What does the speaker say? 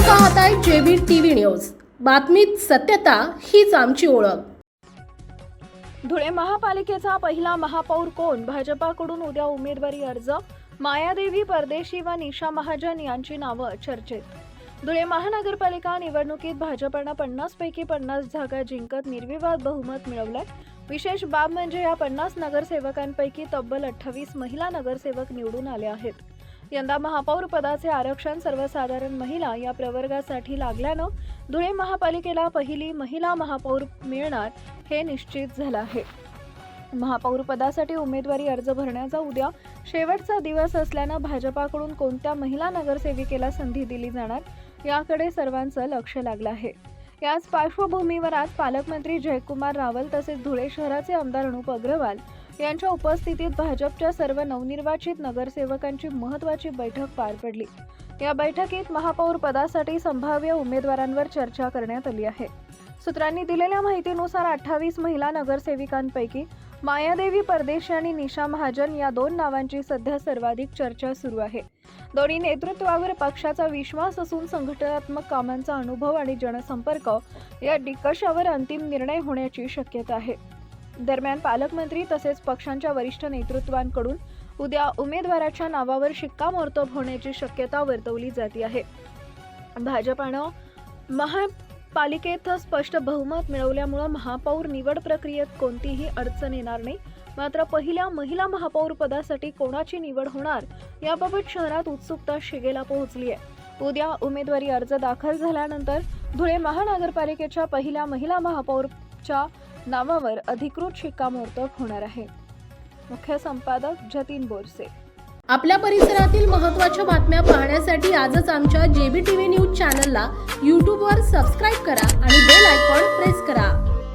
पाहताय JB TV news. बातमीत सत्यता हीच आमची ओळख। धुळे महापालिकेचा पहिला महापौर कोण? भाजपाकडून उद्या उमेदवारी अर्ज। मायादेवी परदेशी व निशा महाजन यांची नावं चर्चेत। धुळे महानगरपालिका निवडणुकीत भाजपने 50 पैकी 50 जागा जिंकत निर्विवाद बहुमत मिळवलंय। विशेष बाब म्हणजे या 50 नगरसेवकांपैकी तब्बल 28 महिला नगरसेवक निवडून आले आहेत। यंदा महापौर पदाचे आरक्षण सर्वसाधारण महिला या प्रवर्गासाठी लागल्यानं धुळे महापालिकेला पहिली महिला महापौर मिळणार हे निश्चित झालं आहे। महापौर पदासाठी उमेदवारी अर्ज भरण्याचा उद्या शेवटचा दिवस असल्यानं भाजपाकडून कोणत्या महिला नगरसेविकेला संधी दिली जाणार याकडे सर्वांचं लक्ष लागलं आहे। याच पार्श्वभूमीवर आज पालकमंत्री जयकुमार रावल तसेच धुळे शहराचे आमदार अनुप अग्रवाल यांच्या उपस्थितीत भाजपच्या सर्व नवनिर्वाचित नगरसेवकांची महत्त्वाची बैठक पार पडली। या बैठकीत महापौर पदासाठी संभाव्य उमेदवारांवर चर्चा करण्यात आली आहे। सूत्रांनी दिलेल्या माहितीनुसार 28 महिला नगरसेविकांपैकी मायादेवी परदेशी आणि निशा महाजन या दोन नावांची सध्या सर्वाधिक चर्चा सुरू आहे। दोन्ही नेतृत्वावर पक्षाचा विश्वास असून संघटनात्मक कामांचा अनुभव आणि जनसंपर्क या निकषावर अंतिम निर्णय होण्याची शक्यता आहे। दरम्यान पालकमंत्री तसेच पक्षांच्या वरिष्ठ नेतृत्वांकडून उद्या उमेदवाराच्या नावावर शिक्कामोर्तब होण्याची शक्यता वर्तवली जाते आहे। भाजपानं महापालिकेत स्पष्ट बहुमत मिळवल्यामुळे महापौर निवड प्रक्रियेत कोणतीही अडचण येणार नाही। मात्र पहिल्या महिला महापौर पदासाठी कोणाची निवड होणार याबाबत शहरात उत्सुकता शिगेला पोहोचली आहे। उद्या उमेदवारी अर्ज दाखल झाल्यानंतर धुळे महानगरपालिकेच्या पहिल्या महिला महापौरच्या नावावर अधिकृत शिक्कामोर्तब होणार आहे। मुख्य संपादक जतीन बोरसे। आपल्या परिसरातील महत्त्वाच्या बातम्या पाहण्यासाठी आजच आमच्या जेबी टीव्ही न्यूज चॅनलला YouTube वर सबस्क्राइब करा आणि बेल आयकॉन प्रेस करा।